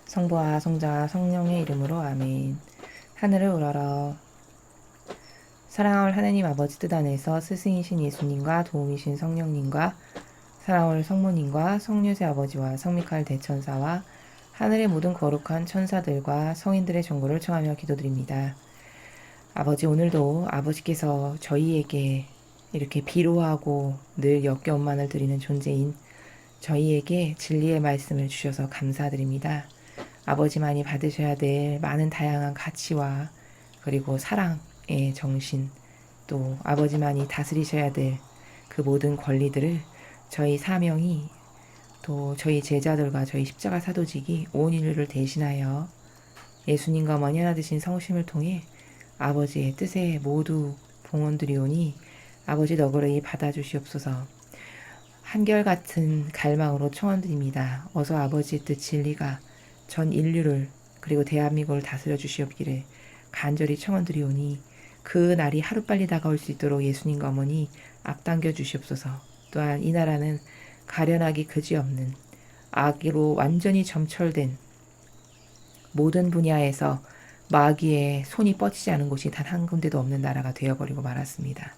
성부와 성자와 성령의 이름으로 아멘. 하늘을 우러러 사랑할 하나님 아버지 뜻 안에서 스승이신 예수님과 도움이신 성령님과 사랑할 성모님과 성유세 아버지와 성미카엘 대천사와 하늘의 모든 거룩한 천사들과 성인들의 정보를 청하며 기도드립니다. 아버지, 오늘도 아버지께서 저희에게 이렇게 비로하고 늘 역겨움만을 드리는 존재인 저희에게 진리의 말씀을 주셔서 감사드립니다. 아버지만이 받으셔야 될 많은 다양한 가치와 그리고 사랑의 정신, 또 아버지만이 다스리셔야 될 그 모든 권리들을 저희 사명이, 또 저희 제자들과 저희 십자가 사도직이 온 인류를 대신하여 예수님과 어머니 하나 되신 성심을 통해 아버지의 뜻에 모두 봉헌드리오니 아버지 너그러이 받아주시옵소서. 한결같은 갈망으로 청원드립니다. 어서 아버지의 뜻 진리가 전 인류를 그리고 대한민국을 다스려 주시옵기를 간절히 청원드리오니 그 날이 하루빨리 다가올 수 있도록 예수님과 어머니 앞당겨 주시옵소서. 또한 이 나라는 가련하기 그지없는 악으로 완전히 점철된 모든 분야에서 마귀의 손이 뻗치지 않은 곳이 단 한 군데도 없는 나라가 되어버리고 말았습니다.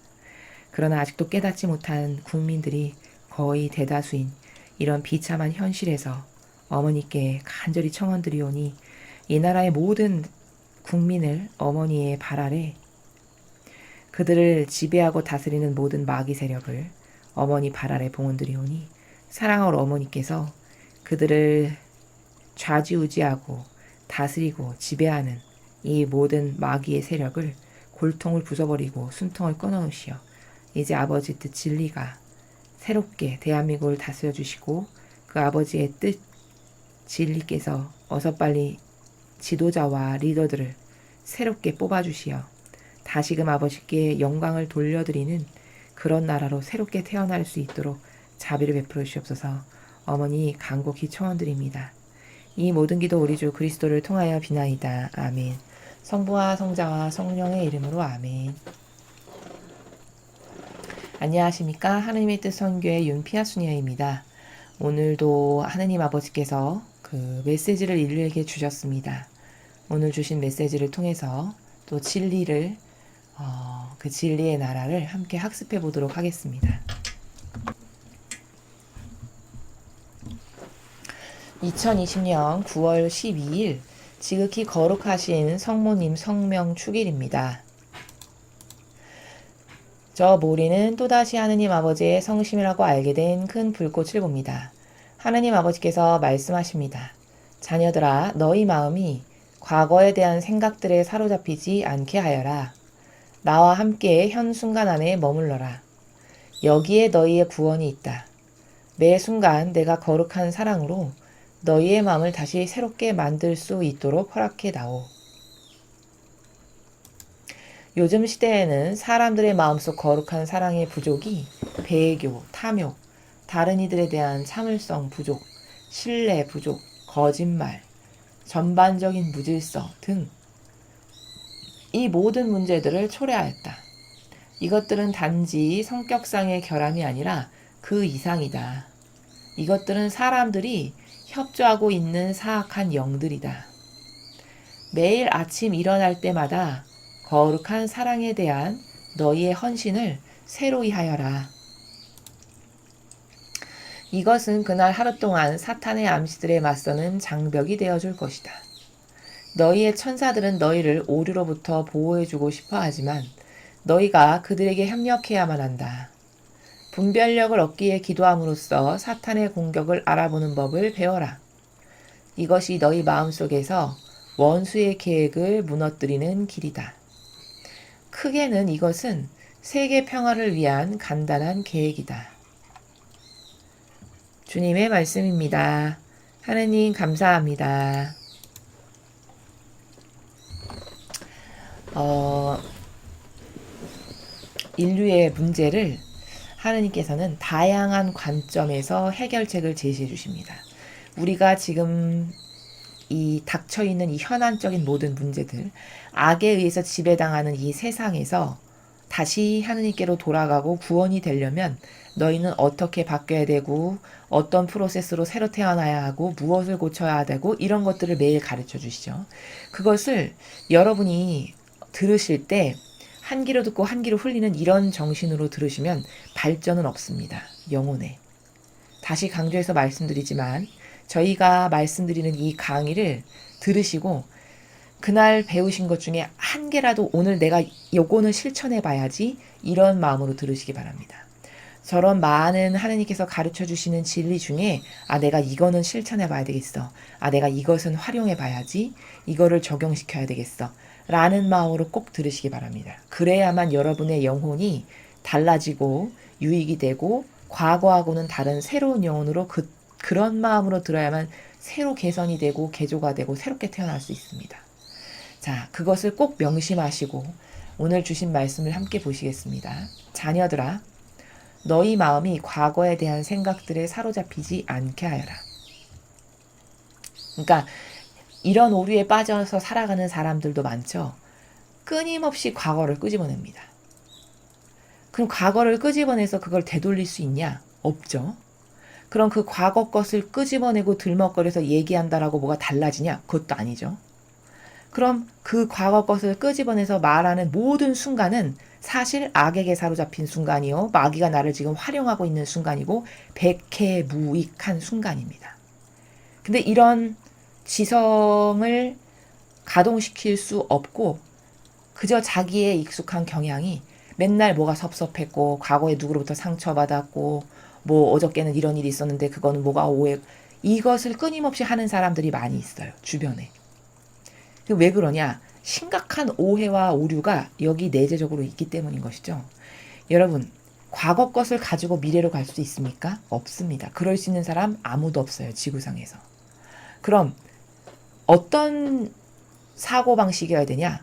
그러나 아직도 깨닫지 못한 국민들이 거의 대다수인 이런 비참한 현실에서 어머니께 간절히 청원드리오니 이 나라의 모든 국민을 어머니의 발 아래, 그들을 지배하고 다스리는 모든 마귀 세력을 어머니 발 아래 봉헌드리오니 사랑할 어머니께서 그들을 좌지우지하고 다스리고 지배하는 이 모든 마귀의 세력을 골통을 부숴버리고 숨통을 끊어놓으시어 이제 아버지 뜻 진리가 새롭게 대한민국을 다스려 주시고 그 아버지의 뜻 진리께서 어서 빨리 지도자와 리더들을 새롭게 뽑아주시어 다시금 아버지께 영광을 돌려드리는 그런 나라로 새롭게 태어날 수 있도록 자비를 베풀어 주시옵소서. 어머니 간곡히 청원드립니다. 이 모든 기도 우리 주 그리스도를 통하여 비나이다. 아멘. 성부와 성자와 성령의 이름으로 아멘. 안녕하십니까. 하느님의 뜻 선교의 윤피아 수녀입니다. 오늘도 하느님 아버지께서 그 메시지를 인류에게 주셨습니다. 오늘 주신 메시지를 통해서 또 진리를 그 진리의 나라를 함께 학습해 보도록 하겠습니다. 2020년 9월 12일 지극히 거룩하신 성모님 성명 축일입니다. 저 모리는 또다시 하느님 아버지의 성심이라고 알게 된 큰 불꽃을 봅니다. 하느님 아버지께서 말씀하십니다. 자녀들아, 너희 마음이 과거에 대한 생각들에 사로잡히지 않게 하여라. 나와 함께 현 순간 안에 머물러라. 여기에 너희의 구원이 있다. 매 순간 내가 거룩한 사랑으로 너희의 마음을 다시 새롭게 만들 수 있도록 허락해 다오. 요즘 시대에는 사람들의 마음속 거룩한 사랑의 부족이 배교, 탐욕, 다른 이들에 대한 참을성 부족, 신뢰 부족, 거짓말, 전반적인 무질서 등 이 모든 문제들을 초래하였다. 이것들은 단지 성격상의 결함이 아니라 그 이상이다. 이것들은 사람들이 협조하고 있는 사악한 영들이다. 매일 아침 일어날 때마다 거룩한 사랑에 대한 너희의 헌신을 새로이 하여라. 이것은 그날 하루 동안 사탄의 암시들에 맞서는 장벽이 되어줄 것이다. 너희의 천사들은 너희를 오류로부터 보호해주고 싶어 하지만 너희가 그들에게 협력해야만 한다. 분별력을 얻기 위해 기도함으로써 사탄의 공격을 알아보는 법을 배워라. 이것이 너희 마음속에서 원수의 계획을 무너뜨리는 길이다. 크게는 이것은 세계 평화를 위한 간단한 계획이다. 주님의 말씀입니다. 하느님 감사합니다. 인류의 문제를 하느님께서는 다양한 관점에서 해결책을 제시해 주십니다. 우리가 지금 이 닥쳐있는 이 현안적인 모든 문제들, 악에 의해서 지배당하는 이 세상에서 다시 하느님께로 돌아가고 구원이 되려면 너희는 어떻게 바뀌어야 되고 어떤 프로세스로 새로 태어나야 하고 무엇을 고쳐야 되고 이런 것들을 매일 가르쳐 주시죠. 그것을 여러분이 들으실 때 한 귀로 듣고 한 귀로 흘리는 이런 정신으로 들으시면 발전은 없습니다. 영혼에. 다시 강조해서 말씀드리지만 저희가 말씀드리는 이 강의를 들으시고 그날 배우신 것 중에 한 개라도 오늘 내가 요거는 실천해 봐야지 이런 마음으로 들으시기 바랍니다. 저런 많은 하느님께서 가르쳐 주시는 진리 중에 내가 이거는 실천해 봐야 되겠어. 내가 이것은 활용해 봐야지. 이거를 적용시켜야 되겠어. 라는 마음으로 꼭 들으시기 바랍니다. 그래야만 여러분의 영혼이 달라지고 유익이 되고 과거하고는 다른 새로운 영혼으로 그런 마음으로 들어야만 새로 개선이 되고 개조가 되고 새롭게 태어날 수 있습니다. 자, 그것을 꼭 명심하시고 오늘 주신 말씀을 함께 보시겠습니다. 자녀들아, 너희 마음이 과거에 대한 생각들에 사로잡히지 않게 하여라. 그러니까 이런 오류에 빠져서 살아가는 사람들도 많죠. 끊임없이 과거를 끄집어냅니다. 그럼 과거를 끄집어내서 그걸 되돌릴 수 있냐? 없죠. 그럼 그 과거 것을 끄집어내고 들먹거려서 얘기한다라고 뭐가 달라지냐? 그것도 아니죠. 그럼 그 과거 것을 끄집어내서 말하는 모든 순간은 사실 악에게 사로잡힌 순간이요. 마귀가 나를 지금 활용하고 있는 순간이고 백해무익한 순간입니다. 근데 이런 지성을 가동시킬 수 없고 그저 자기의 익숙한 경향이 맨날 뭐가 섭섭했고 과거에 누구로부터 상처받았고 뭐 어저께는 이런 일이 있었는데 그거는 뭐가 오해 이것을 끊임없이 하는 사람들이 많이 있어요. 주변에. 왜 그러냐? 심각한 오해와 오류가 여기 내재적으로 있기 때문인 것이죠. 여러분, 과거 것을 가지고 미래로 갈 수 있습니까? 없습니다. 그럴 수 있는 사람 아무도 없어요. 지구상에서. 그럼 어떤 사고방식이어야 되냐?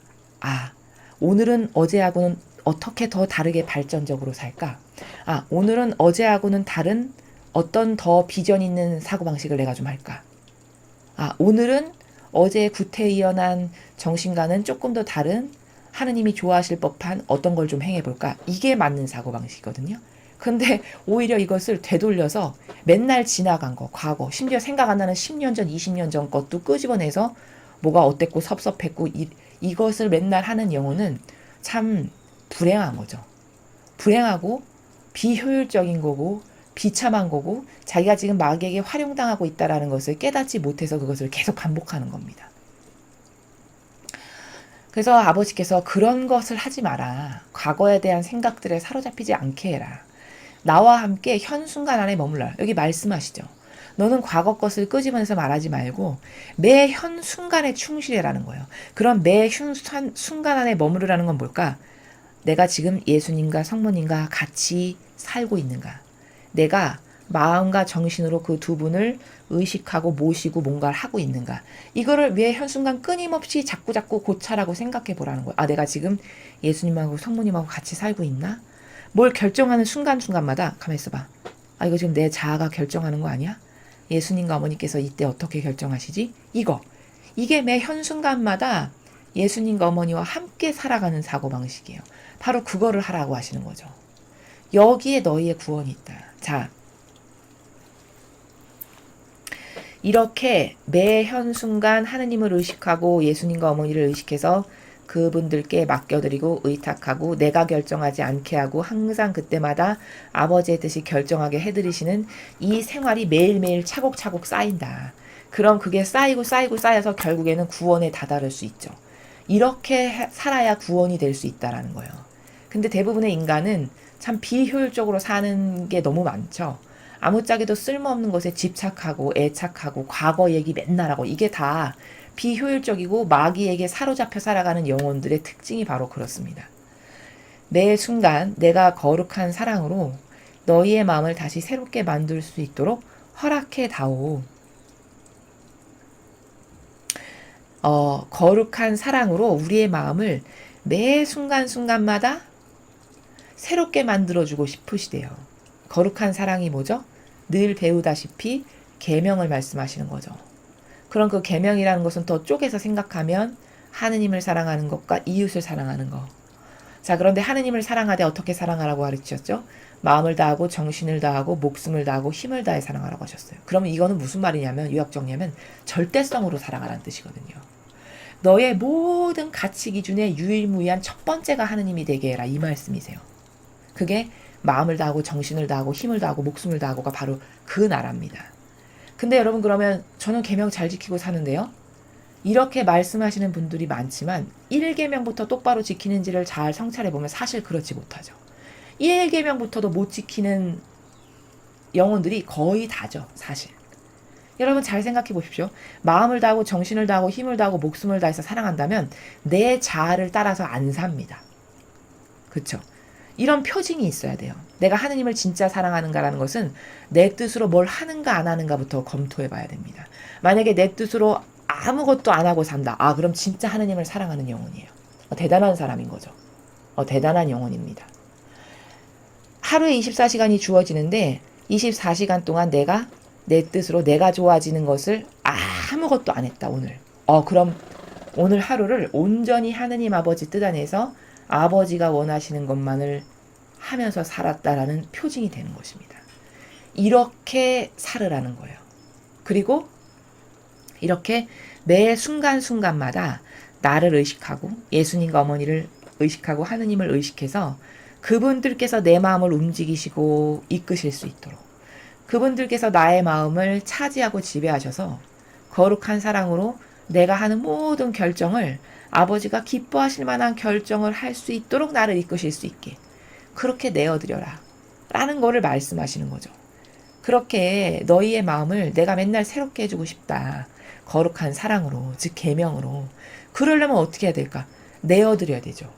오늘은 어제하고는 어떻게 더 다르게 발전적으로 살까? 오늘은 어제하고는 다른 어떤 더 비전 있는 사고방식을 내가 좀 할까? 오늘은 어제 구태의연한 정신과는 조금 더 다른 하느님이 좋아하실 법한 어떤 걸 좀 행해볼까? 이게 맞는 사고방식이거든요. 근데 오히려 이것을 되돌려서 맨날 지나간 거, 과거, 심지어 생각 안 나는 10년 전, 20년 전 것도 끄집어내서 뭐가 어땠고 섭섭했고 이것을 맨날 하는 영혼은 참 불행한 거죠. 불행하고 비효율적인 거고 비참한 거고 자기가 지금 마귀에게 활용당하고 있다는 것을 깨닫지 못해서 그것을 계속 반복하는 겁니다. 그래서 아버지께서 그런 것을 하지 마라. 과거에 대한 생각들에 사로잡히지 않게 해라. 나와 함께 현 순간 안에 머물러라. 여기 말씀하시죠. 너는 과거 것을 끄집어내서 말하지 말고 매 현 순간에 충실해라는 거예요. 그럼 매 순간 안에 머무르라는 건 뭘까? 내가 지금 예수님과 성모님과 같이 살고 있는가? 내가 마음과 정신으로 그 두 분을 의식하고 모시고 뭔가를 하고 있는가? 이거를 왜 현순간 끊임없이 자꾸자꾸 고찰하고 생각해 보라는 거야. 내가 지금 예수님하고 성모님하고 같이 살고 있나? 뭘 결정하는 순간순간마다 가만히 있어봐. 이거 지금 내 자아가 결정하는 거 아니야? 예수님과 어머니께서 이때 어떻게 결정하시지? 이게 매 현순간마다 예수님과 어머니와 함께 살아가는 사고방식이에요. 바로 그거를 하라고 하시는 거죠. 여기에 너희의 구원이 있다. 자, 이렇게 매 현순간 하느님을 의식하고 예수님과 어머니를 의식해서 그분들께 맡겨드리고 의탁하고 내가 결정하지 않게 하고 항상 그때마다 아버지의 뜻이 결정하게 해드리시는 이 생활이 매일매일 차곡차곡 쌓인다. 그럼 그게 쌓여서 결국에는 구원에 다다를 수 있죠. 이렇게 살아야 구원이 될 수 있다라는 거예요. 근데 대부분의 인간은 참 비효율적으로 사는 게 너무 많죠. 아무짝에도 쓸모없는 것에 집착하고 애착하고 과거 얘기 맨날 하고 이게 다 비효율적이고 마귀에게 사로잡혀 살아가는 영혼들의 특징이 바로 그렇습니다. 매 순간 내가 거룩한 사랑으로 너희의 마음을 다시 새롭게 만들 수 있도록 허락해 다오. 거룩한 사랑으로 우리의 마음을 매 순간순간마다 새롭게 만들어주고 싶으시대요. 거룩한 사랑이 뭐죠? 늘 배우다시피 계명을 말씀하시는 거죠. 그럼 그 계명이라는 것은 더 쪼개서 생각하면 하느님을 사랑하는 것과 이웃을 사랑하는 것. 자, 그런데 하느님을 사랑하되 어떻게 사랑하라고 가르치셨죠? 마음을 다하고 정신을 다하고 목숨을 다하고 힘을 다해 사랑하라고 하셨어요. 그러면 이거는 무슨 말이냐면, 유학 정리하면 절대성으로 사랑하라는 뜻이거든요. 너의 모든 가치 기준의 유일무이한 첫 번째가 하느님이 되게 해라, 이 말씀이세요. 그게 마음을 다하고 정신을 다하고 힘을 다하고 목숨을 다하고가 바로 그 나라입니다. 근데 여러분, 그러면 저는 계명 잘 지키고 사는데요, 이렇게 말씀하시는 분들이 많지만 1계명부터 똑바로 지키는지를 잘 성찰해보면 사실 그렇지 못하죠. 1계명부터도 못 지키는 영혼들이 거의 다죠, 사실. 여러분 잘 생각해 보십시오. 마음을 다하고 정신을 다하고 힘을 다하고 목숨을 다해서 사랑한다면 내 자아를 따라서 안 삽니다. 그렇죠? 이런 표징이 있어야 돼요. 내가 하느님을 진짜 사랑하는가라는 것은 내 뜻으로 뭘 하는가 안 하는가부터 검토해 봐야 됩니다. 만약에 내 뜻으로 아무것도 안 하고 산다. 아, 그럼 진짜 하느님을 사랑하는 영혼이에요. 대단한 사람인 거죠. 대단한 영혼입니다. 하루에 24시간이 주어지는데 24시간 동안 내가 내 뜻으로 내가 좋아지는 것을 아무것도 안 했다, 오늘. 그럼 오늘 하루를 온전히 하느님 아버지 뜻 안에서 아버지가 원하시는 것만을 하면서 살았다라는 표징이 되는 것입니다. 이렇게 살으라는 거예요. 그리고 이렇게 매 순간순간마다 나를 의식하고 예수님과 어머니를 의식하고 하느님을 의식해서 그분들께서 내 마음을 움직이시고 이끄실 수 있도록, 그분들께서 나의 마음을 차지하고 지배하셔서 거룩한 사랑으로 내가 하는 모든 결정을 아버지가 기뻐하실 만한 결정을 할 수 있도록 나를 이끄실 수 있게 그렇게 내어드려라 라는 거를 말씀하시는 거죠. 그렇게 너희의 마음을 내가 맨날 새롭게 해주고 싶다. 거룩한 사랑으로, 즉 계명으로. 그러려면 어떻게 해야 될까? 내어드려야 되죠.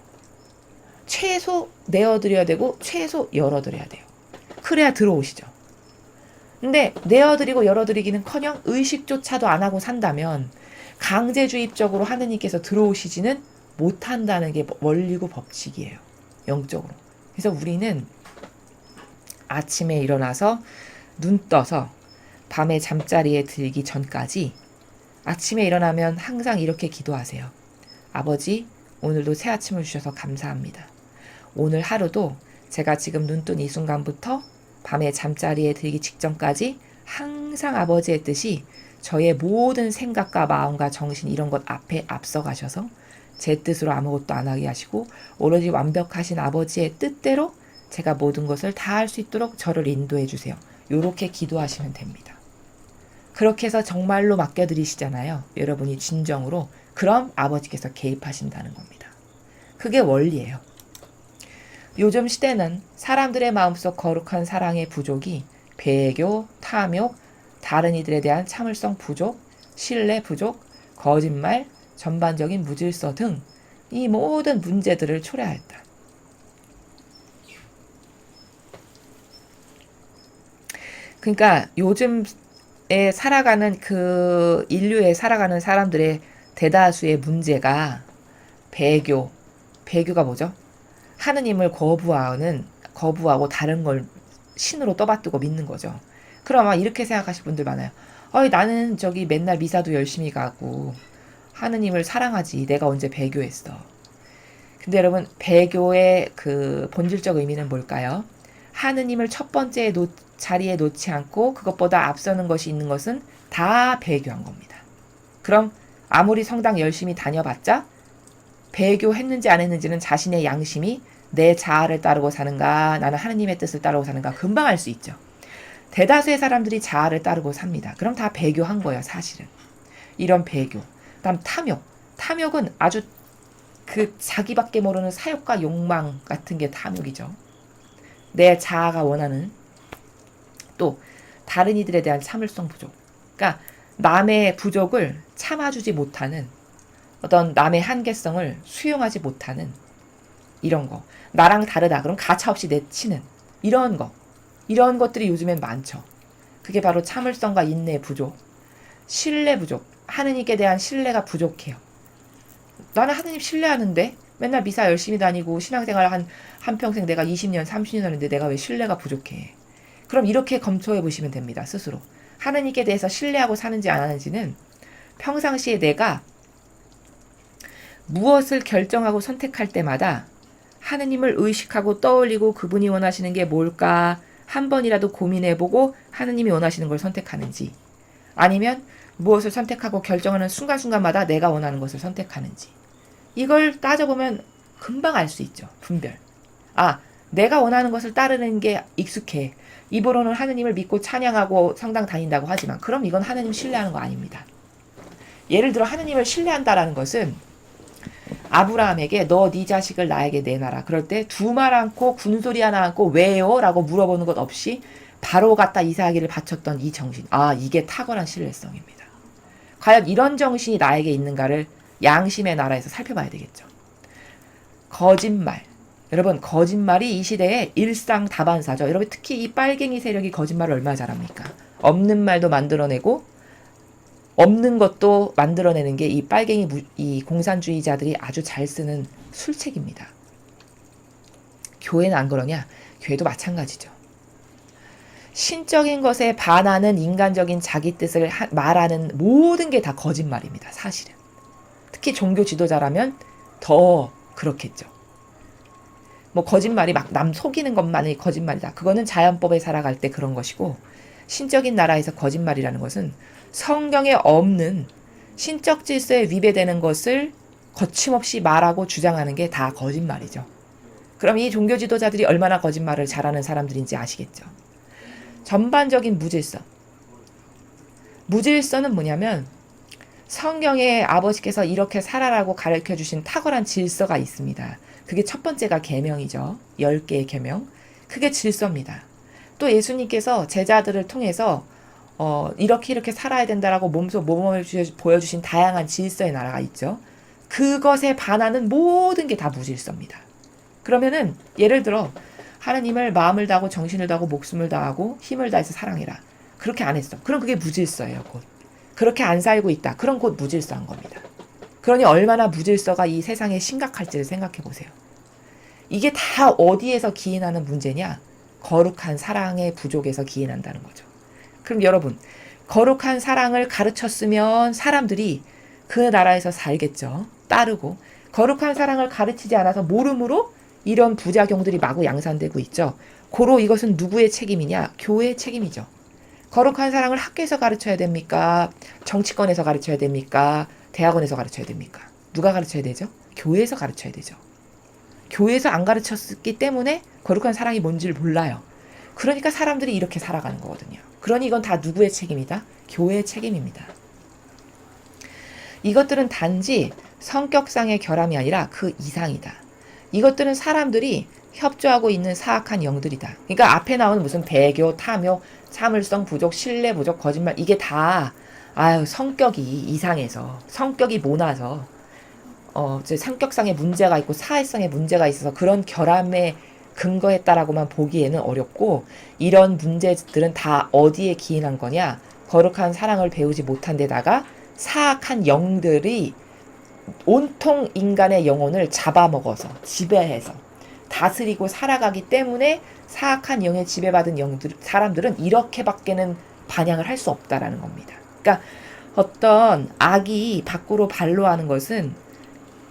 최소 내어드려야 되고 최소 열어드려야 돼요. 그래야 들어오시죠. 근데 내어드리고 열어드리기는커녕 의식조차도 안 하고 산다면 강제주입적으로 하느님께서 들어오시지는 못한다는 게 원리고 법칙이에요. 영적으로. 그래서 우리는 아침에 일어나서 눈 떠서 밤에 잠자리에 들기 전까지 아침에 일어나면 항상 이렇게 기도하세요. 아버지, 오늘도 새 아침을 주셔서 감사합니다. 오늘 하루도 제가 지금 눈 뜬 이 순간부터 밤에 잠자리에 들기 직전까지 항상 아버지의 뜻이 저의 모든 생각과 마음과 정신 이런 것 앞에 앞서가셔서 제 뜻으로 아무것도 안 하게 하시고 오로지 완벽하신 아버지의 뜻대로 제가 모든 것을 다 할 수 있도록 저를 인도해 주세요. 요렇게 기도하시면 됩니다. 그렇게 해서 정말로 맡겨드리시잖아요. 여러분이 진정으로. 그럼 아버지께서 개입하신다는 겁니다. 그게 원리예요. 요즘 시대는 사람들의 마음속 거룩한 사랑의 부족이 배교, 탐욕, 다른 이들에 대한 참을성 부족, 신뢰 부족, 거짓말, 전반적인 무질서 등 이 모든 문제들을 초래하였다. 그러니까 요즘에 살아가는 그 인류에 살아가는 사람들의 대다수의 문제가 배교가 뭐죠? 하느님을 거부하고 다른 걸 신으로 떠받들고 믿는 거죠. 그럼 아마 이렇게 생각하실 분들 많아요. 나는 저기 맨날 미사도 열심히 가고 하느님을 사랑하지. 내가 언제 배교했어. 근데 여러분, 배교의 그 본질적 의미는 뭘까요? 하느님을 첫 번째 자리에 놓지 않고 그것보다 앞서는 것이 있는 것은 다 배교한 겁니다. 그럼 아무리 성당 열심히 다녀봤자 배교했는지 안 했는지는 자신의 양심이 내 자아를 따르고 사는가, 나는 하느님의 뜻을 따르고 사는가 금방 알 수 있죠. 대다수의 사람들이 자아를 따르고 삽니다. 그럼 다 배교한 거예요, 사실은. 이런 배교. 다음 탐욕은 아주 그 자기밖에 모르는 사욕과 욕망 같은 게 탐욕이죠. 내 자아가 원하는, 또 다른 이들에 대한 참을성 부족. 그러니까 남의 부족을 참아주지 못하는, 어떤 남의 한계성을 수용하지 못하는 이런 거. 나랑 다르다. 그럼 가차없이 내치는 이런 것들이 요즘엔 많죠. 그게 바로 참을성과 인내 부족, 신뢰 부족. 하느님께 대한 신뢰가 부족해요. 나는 하느님 신뢰하는데 맨날 미사 열심히 다니고 신앙생활 한평생 내가 20년, 30년 하는데 내가 왜 신뢰가 부족해. 그럼 이렇게 검토해 보시면 됩니다. 스스로. 하느님께 대해서 신뢰하고 사는지 안 하는지는 평상시에 내가 무엇을 결정하고 선택할 때마다 하느님을 의식하고 떠올리고 그분이 원하시는 게 뭘까 한 번이라도 고민해보고 하느님이 원하시는 걸 선택하는지, 아니면 무엇을 선택하고 결정하는 순간순간마다 내가 원하는 것을 선택하는지, 이걸 따져보면 금방 알 수 있죠. 분별. 내가 원하는 것을 따르는 게 익숙해. 입으로는 하느님을 믿고 찬양하고 성당 다닌다고 하지만 그럼 이건 하느님 신뢰하는 거 아닙니다. 예를 들어 하느님을 신뢰한다라는 것은 아브라함에게 너 네 자식을 나에게 내놔라. 그럴 때 두 말 않고 군소리 하나 않고 왜요? 라고 물어보는 것 없이 바로 갖다 이삭이를 바쳤던 이 정신. 이게 탁월한 신뢰성입니다. 과연 이런 정신이 나에게 있는가를 양심의 나라에서 살펴봐야 되겠죠. 거짓말. 여러분, 거짓말이 이 시대의 일상다반사죠. 여러분, 특히 이 빨갱이 세력이 거짓말을 얼마나 잘합니까? 없는 말도 만들어내고 없는 것도 만들어내는 게 이 빨갱이 이 공산주의자들이 아주 잘 쓰는 술책입니다. 교회는 안 그러냐? 교회도 마찬가지죠. 신적인 것에 반하는 인간적인 자기 뜻을 말하는 모든 게 다 거짓말입니다. 사실은. 특히 종교 지도자라면 더 그렇겠죠. 거짓말이 막 남 속이는 것만이 거짓말이다. 그거는 자연법에 살아갈 때 그런 것이고, 신적인 나라에서 거짓말이라는 것은 성경에 없는 신적 질서에 위배되는 것을 거침없이 말하고 주장하는 게 다 거짓말이죠. 그럼 이 종교 지도자들이 얼마나 거짓말을 잘하는 사람들인지 아시겠죠? 전반적인 무질서. 무질서는 뭐냐면 성경에 아버지께서 이렇게 살아라고 가르쳐 주신 탁월한 질서가 있습니다. 그게 첫 번째가 계명이죠. 10개의 계명. 그게 질서입니다. 또 예수님께서 제자들을 통해서 이렇게 살아야 된다라고 모범을 보여주신 다양한 질서의 나라가 있죠. 그것에 반하는 모든 게 다 무질서입니다. 그러면은 예를 들어 하나님을 마음을 다하고 정신을 다하고 목숨을 다하고 힘을 다해서 사랑해라. 그렇게 안 했어. 그럼 그게 무질서예요. 곧. 그렇게 안 살고 있다. 그럼 곧 무질서한 겁니다. 그러니 얼마나 무질서가 이 세상에 심각할지를 생각해 보세요. 이게 다 어디에서 기인하는 문제냐? 거룩한 사랑의 부족에서 기인한다는 거죠. 그럼 여러분, 거룩한 사랑을 가르쳤으면 사람들이 그 나라에서 살겠죠. 따르고. 거룩한 사랑을 가르치지 않아서 모름으로 이런 부작용들이 마구 양산되고 있죠. 고로 이것은 누구의 책임이냐? 교회의 책임이죠. 거룩한 사랑을 학교에서 가르쳐야 됩니까? 정치권에서 가르쳐야 됩니까? 대학원에서 가르쳐야 됩니까? 누가 가르쳐야 되죠? 교회에서 가르쳐야 되죠. 교회에서 안 가르쳤기 때문에 거룩한 사랑이 뭔지를 몰라요. 그러니까 사람들이 이렇게 살아가는 거거든요. 그러니 이건 다 누구의 책임이다? 교회의 책임입니다. 이것들은 단지 성격상의 결함이 아니라 그 이상이다. 이것들은 사람들이 협조하고 있는 사악한 영들이다. 그러니까 앞에 나오는 무슨 배교, 탐욕, 참을성 부족, 신뢰 부족, 거짓말, 이게 다 성격이 이상해서, 성격이 모나서 성격상의 문제가 있고 사회성의 문제가 있어서 그런 결함에 근거했다라고만 보기에는 어렵고, 이런 문제들은 다 어디에 기인한 거냐? 거룩한 사랑을 배우지 못한 데다가 사악한 영들이 온통 인간의 영혼을 잡아먹어서 지배해서 다스리고 살아가기 때문에 사악한 영에 지배받은 사람들은 이렇게밖에는 반향을 할 수 없다라는 겁니다. 그러니까 어떤 악이 밖으로 반로하는 것은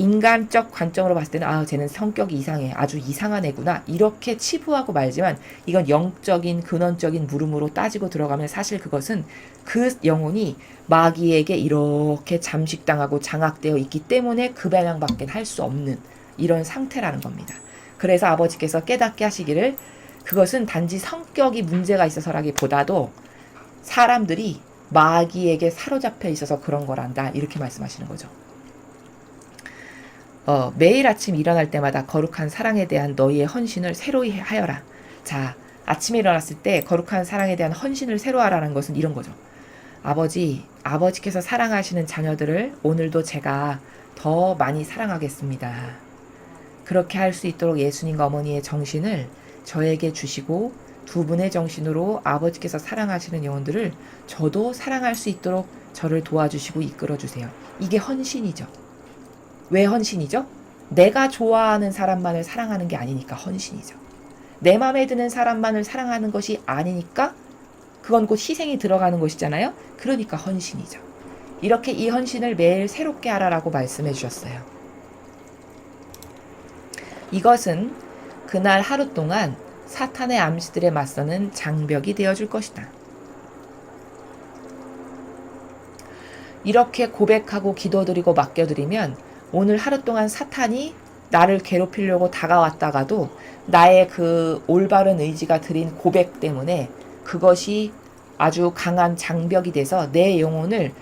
인간적 관점으로 봤을 때는 쟤는 성격이 이상해. 아주 이상한 애구나. 이렇게 치부하고 말지만 이건 영적인 근원적인 물음으로 따지고 들어가면 사실 그것은 그 영혼이 마귀에게 이렇게 잠식당하고 장악되어 있기 때문에 그 반향밖에 할 수 없는 이런 상태라는 겁니다. 그래서 아버지께서 깨닫게 하시기를 그것은 단지 성격이 문제가 있어서라기보다도 사람들이 마귀에게 사로잡혀 있어서 그런 거란다. 이렇게 말씀하시는 거죠. 매일 아침 일어날 때마다 거룩한 사랑에 대한 너희의 헌신을 새로이 하여라. 자, 아침에 일어났을 때 거룩한 사랑에 대한 헌신을 새로 하라는 것은 이런 거죠. 아버지께서 사랑하시는 자녀들을 오늘도 제가 더 많이 사랑하겠습니다. 그렇게 할 수 있도록 예수님과 어머니의 정신을 저에게 주시고 두 분의 정신으로 아버지께서 사랑하시는 영혼들을 저도 사랑할 수 있도록 저를 도와주시고 이끌어주세요. 이게 헌신이죠. 왜 헌신이죠? 내가 좋아하는 사람만을 사랑하는 게 아니니까 헌신이죠. 내 마음에 드는 사람만을 사랑하는 것이 아니니까 그건 곧 희생이 들어가는 것이잖아요. 그러니까 헌신이죠. 이렇게 이 헌신을 매일 새롭게 하라라고 말씀해 주셨어요. 이것은 그날 하루 동안 사탄의 암시들에 맞서는 장벽이 되어줄 것이다. 이렇게 고백하고 기도드리고 맡겨드리면 오늘 하루 동안 사탄이 나를 괴롭히려고 다가왔다가도 나의 그 올바른 의지가 드린 고백 때문에 그것이 아주 강한 장벽이 돼서 내 영혼을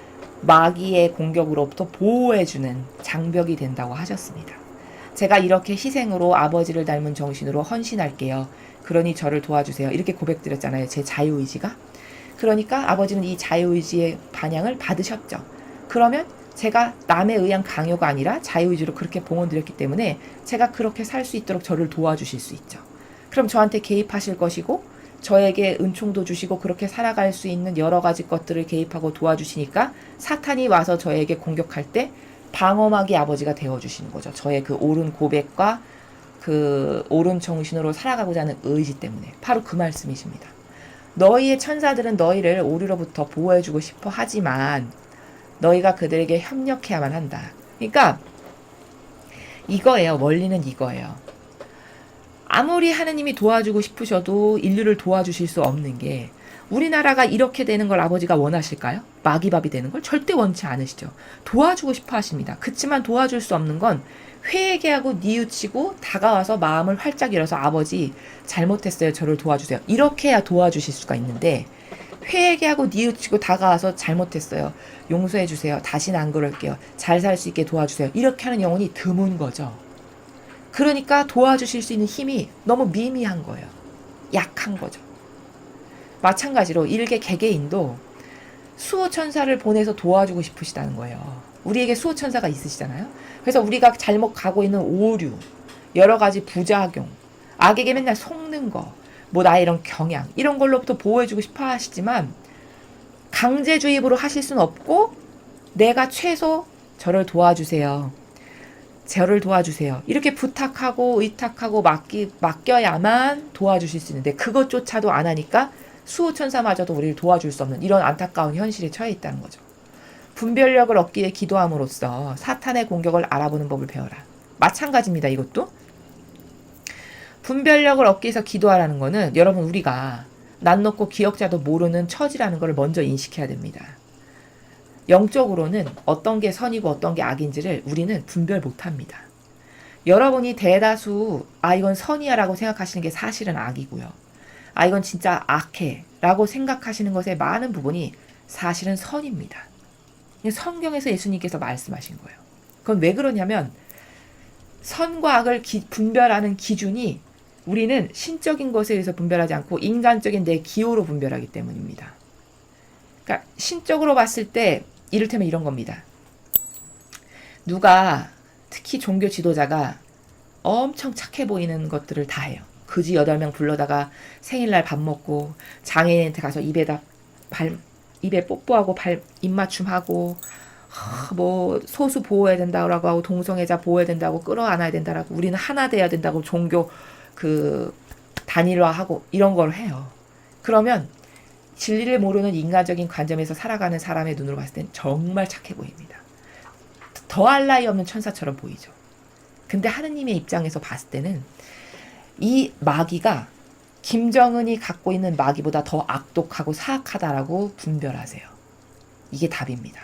마귀의 공격으로부터 보호해주는 장벽이 된다고 하셨습니다. 제가 이렇게 희생으로 아버지를 닮은 정신으로 헌신할게요. 그러니 저를 도와주세요. 이렇게 고백드렸잖아요. 제 자유의지가. 그러니까 아버지는 이 자유의지의 반향을 받으셨죠. 그러면 제가 남에 의한 강요가 아니라 자유의지로 그렇게 봉헌드렸기 때문에 제가 그렇게 살 수 있도록 저를 도와주실 수 있죠. 그럼 저한테 개입하실 것이고 저에게 은총도 주시고 그렇게 살아갈 수 있는 여러 가지 것들을 개입하고 도와주시니까 사탄이 와서 저에게 공격할 때 방어막이 아버지가 되어주시는 거죠. 저의 그 옳은 고백과 그 옳은 정신으로 살아가고자 하는 의지 때문에. 바로 그 말씀이십니다. 너희의 천사들은 너희를 오류로부터 보호해주고 싶어 하지만 너희가 그들에게 협력해야만 한다. 그러니까 이거예요. 원리는 이거예요. 아무리 하느님이 도와주고 싶으셔도 인류를 도와주실 수 없는 게 우리나라가 이렇게 되는 걸 아버지가 원하실까요? 마귀밥이 되는 걸 절대 원치 않으시죠. 도와주고 싶어 하십니다. 그치만 도와줄 수 없는 건 회개하고 뉘우치고 다가와서 마음을 활짝 열어서 아버지 잘못했어요. 저를 도와주세요. 이렇게 해야 도와주실 수가 있는데 회개하고 뉘우치고 다가와서 잘못했어요. 용서해 주세요. 다시는 안 그럴게요. 잘 살 수 있게 도와주세요. 이렇게 하는 영혼이 드문 거죠. 그러니까 도와주실 수 있는 힘이 너무 미미한 거예요. 약한 거죠. 마찬가지로 일개 개개인도 수호천사를 보내서 도와주고 싶으시다는 거예요. 우리에게 수호천사가 있으시잖아요. 그래서 우리가 잘못 가고 있는 오류, 여러 가지 부작용, 악에게 맨날 속는 거, 뭐 나의 이런 경향, 이런 걸로부터 보호해주고 싶어 하시지만 강제주입으로 하실 수는 없고 내가 최소 저를 도와주세요. 저를 도와주세요. 이렇게 부탁하고 의탁하고 맡겨야만 도와주실 수 있는데 그것조차도 안 하니까 수호천사마저도 우리를 도와줄 수 없는 이런 안타까운 현실에 처해 있다는 거죠. 분별력을 얻기 위해 기도함으로써 사탄의 공격을 알아보는 법을 배워라. 마찬가지입니다. 이것도. 분별력을 얻기 위해서 기도하라는 거는 여러분 우리가 낯 높고 기억자도 모르는 처지라는 걸 먼저 인식해야 됩니다. 영적으로는 어떤 게 선이고 어떤 게 악인지를 우리는 분별 못합니다. 여러분이 대다수 이건 선이야 라고 생각하시는 게 사실은 악이고요. 이건 진짜 악해 라고 생각하시는 것의 많은 부분이 사실은 선입니다. 성경에서 예수님께서 말씀하신 거예요. 그건 왜 그러냐면 선과 악을 분별하는 기준이 우리는 신적인 것에 의해서 분별하지 않고 인간적인 내 기호로 분별하기 때문입니다. 그러니까 신적으로 봤을 때 이를테면 이런 겁니다. 누가 특히 종교 지도자가 엄청 착해 보이는 것들을 다 해요. 그지 8명 불러다가 생일날 밥 먹고 장애인한테 가서 입에 뽀뽀하고 입맞춤하고 뭐 소수 보호해야 된다고 하고 동성애자 보호해야 된다고 끌어안아야 된다고 우리는 하나 돼야 된다고 종교 단일화하고 이런 걸 해요. 그러면 진리를 모르는 인간적인 관점에서 살아가는 사람의 눈으로 봤을 땐 정말 착해 보입니다. 더할 나위 없는 천사처럼 보이죠. 근데 하느님의 입장에서 봤을 때는 이 마귀가 김정은이 갖고 있는 마귀보다 더 악독하고 사악하다라고 분별하세요. 이게 답입니다.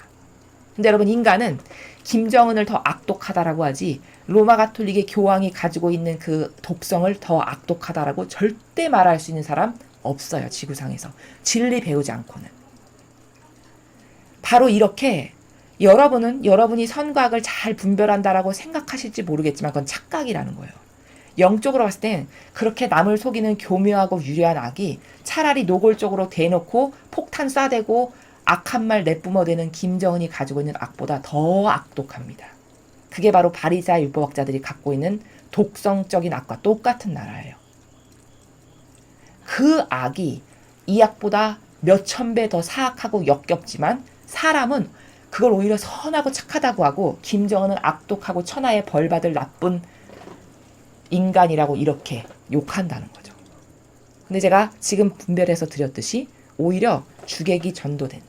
근데 여러분 인간은 김정은을 더 악독하다라고 하지 로마 가톨릭의 교황이 가지고 있는 그 독성을 더 악독하다라고 절대 말할 수 있는 사람 없어요. 지구상에서. 진리 배우지 않고는. 바로 이렇게 여러분이 선과 악을 잘 분별한다라고 생각하실지 모르겠지만 그건 착각이라는 거예요. 영적으로 봤을 땐 그렇게 남을 속이는 교묘하고 유려한 악이 차라리 노골적으로 대놓고 폭탄 쏴대고 악한 말 내뿜어대는 김정은이 가지고 있는 악보다 더 악독합니다. 그게 바로 바리새인 율법학자들이 갖고 있는 독성적인 악과 똑같은 나라예요. 그 악이 이 악보다 몇천 배 더 사악하고 역겹지만 사람은 그걸 오히려 선하고 착하다고 하고 김정은은 악독하고 천하의 벌받을 나쁜 인간이라고 이렇게 욕한다는 거죠. 근데 제가 지금 분별해서 드렸듯이 오히려 주객이 전도된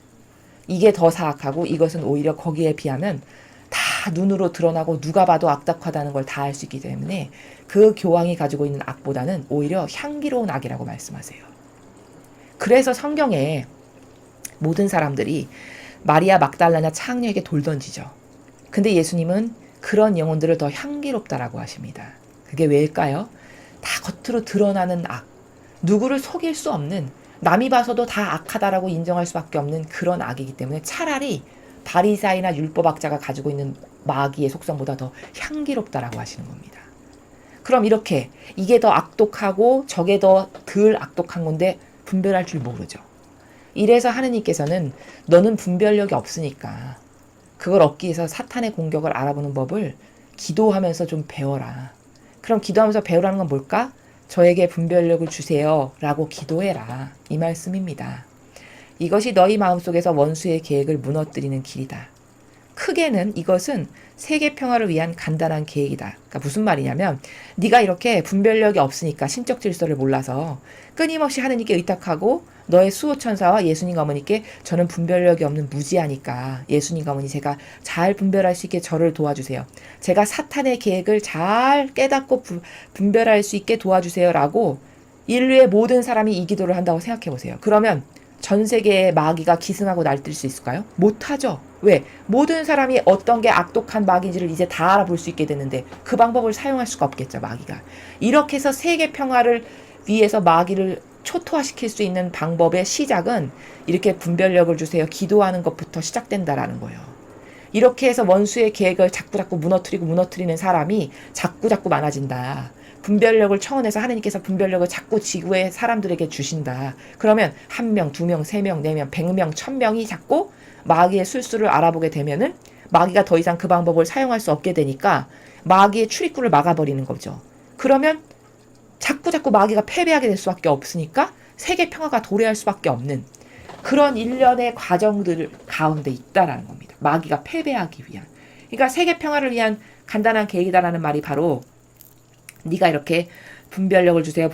이게 더 사악하고 이것은 오히려 거기에 비하면 다 다 눈으로 드러나고 누가 봐도 악덕하다는 걸 다 알 수 있기 때문에 그 교황이 가지고 있는 악보다는 오히려 향기로운 악이라고 말씀하세요. 그래서 성경에 모든 사람들이 마리아 막달라나 창녀에게 돌 던지죠. 근데 예수님은 그런 영혼들을 더 향기롭다라고 하십니다. 그게 왜일까요? 다 겉으로 드러나는 악, 누구를 속일 수 없는, 남이 봐서도 다 악하다라고 인정할 수밖에 없는 그런 악이기 때문에 차라리 바리새인이나 율법학자가 가지고 있는 마귀의 속성보다 더 향기롭다라고 하시는 겁니다. 그럼 이렇게 이게 더 악독하고 저게 더 덜 악독한 건데 분별할 줄 모르죠. 이래서 하느님께서는 너는 분별력이 없으니까 그걸 얻기 위해서 사탄의 공격을 알아보는 법을 기도하면서 좀 배워라. 그럼 기도하면서 배우라는 건 뭘까? 저에게 분별력을 주세요 라고 기도해라. 이 말씀입니다. 이것이 너희 마음속에서 원수의 계획을 무너뜨리는 길이다. 크게는 이것은 세계 평화를 위한 간단한 계획이다. 그러니까 무슨 말이냐면 네가 이렇게 분별력이 없으니까 신적 질서를 몰라서 끊임없이 하느님께 의탁하고 너의 수호천사와 예수님 어머니께 저는 분별력이 없는 무지하니까 예수님 어머니 제가 잘 분별할 수 있게 저를 도와주세요. 제가 사탄의 계획을 잘 깨닫고 분별할 수 있게 도와주세요 라고 인류의 모든 사람이 이 기도를 한다고 생각해 보세요. 그러면 전 세계의 마귀가 기승하고 날뛸 수 있을까요? 못하죠. 왜? 모든 사람이 어떤 게 악독한 마귀인지를 이제 다 알아볼 수 있게 됐는데 그 방법을 사용할 수가 없겠죠, 마귀가. 이렇게 해서 세계 평화를 위해서 마귀를 초토화시킬 수 있는 방법의 시작은 이렇게 분별력을 주세요. 기도하는 것부터 시작된다라는 거예요. 이렇게 해서 원수의 계획을 자꾸자꾸 무너뜨리는 사람이 자꾸자꾸 많아진다. 분별력을 청원해서 하느님께서 분별력을 자꾸 지구의 사람들에게 주신다. 그러면 1명, 2명, 3명, 4명, 100명, 1000명이 자꾸 마귀의 술수를 알아보게 되면은 마귀가 더 이상 그 방법을 사용할 수 없게 되니까 마귀의 출입구를 막아버리는 거죠. 그러면 자꾸자꾸 마귀가 패배하게 될 수밖에 없으니까 세계 평화가 도래할 수밖에 없는 그런 일련의 과정들 가운데 있다라는 겁니다. 마귀가 패배하기 위한. 그러니까 세계 평화를 위한 간단한 계획이다라는 말이 바로 네가 이렇게 분별력을 주세요.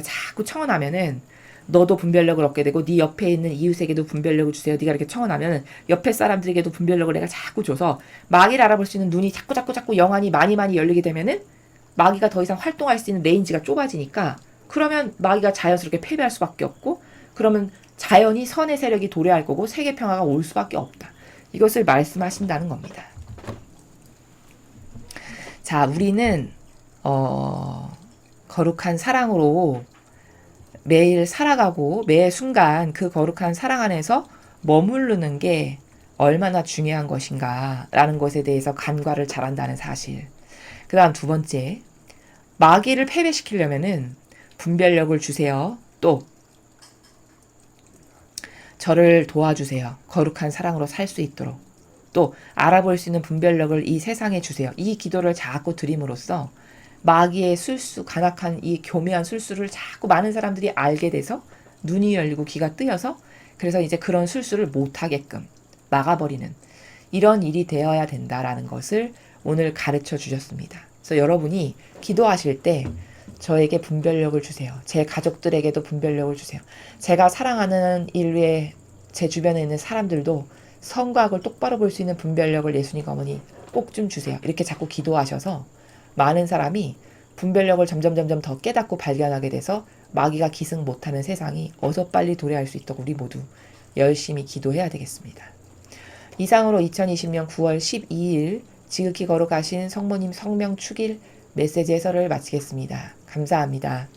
자꾸 청원하면은 너도 분별력을 얻게 되고 네 옆에 있는 이웃에게도 분별력을 주세요. 네가 이렇게 청원하면은 옆에 사람들에게도 분별력을 내가 자꾸 줘서 마귀를 알아볼 수 있는 눈이 자꾸 영안이 많이 열리게 되면은 마귀가 더 이상 활동할 수 있는 레인지가 좁아지니까 그러면 마귀가 자연스럽게 패배할 수밖에 없고 그러면 자연히 선의 세력이 도래할 거고 세계 평화가 올 수밖에 없다. 이것을 말씀하신다는 겁니다. 자, 우리는 거룩한 사랑으로 매일 살아가고 매 순간 그 거룩한 사랑 안에서 머무르는 게 얼마나 중요한 것인가 라는 것에 대해서 간과를 잘한다는 사실. 그 다음 두 번째, 마귀를 패배시키려면은 분별력을 주세요. 또 저를 도와주세요. 거룩한 사랑으로 살 수 있도록. 또 알아볼 수 있는 분별력을 이 세상에 주세요. 이 기도를 자꾸 드림으로써 마귀의 술수, 간악한 이 교묘한 술수를 자꾸 많은 사람들이 알게 돼서 눈이 열리고 귀가 뜨여서 그래서 이제 그런 술수를 못하게끔 막아버리는 이런 일이 되어야 된다라는 것을 오늘 가르쳐 주셨습니다. 그래서 여러분이 기도하실 때 저에게 분별력을 주세요. 제 가족들에게도 분별력을 주세요. 제가 사랑하는 인류의 제 주변에 있는 사람들도 선과 악을 똑바로 볼 수 있는 분별력을 예수님 어머니 꼭 좀 주세요. 이렇게 자꾸 기도하셔서 많은 사람이 분별력을 점점 더 깨닫고 발견하게 돼서 마귀가 기승 못하는 세상이 어서 빨리 도래할 수 있도록 우리 모두 열심히 기도해야 되겠습니다. 이상으로 2020년 9월 12일 지극히 거룩하신 성모님 성명 축일 메시지 해설을 마치겠습니다. 감사합니다.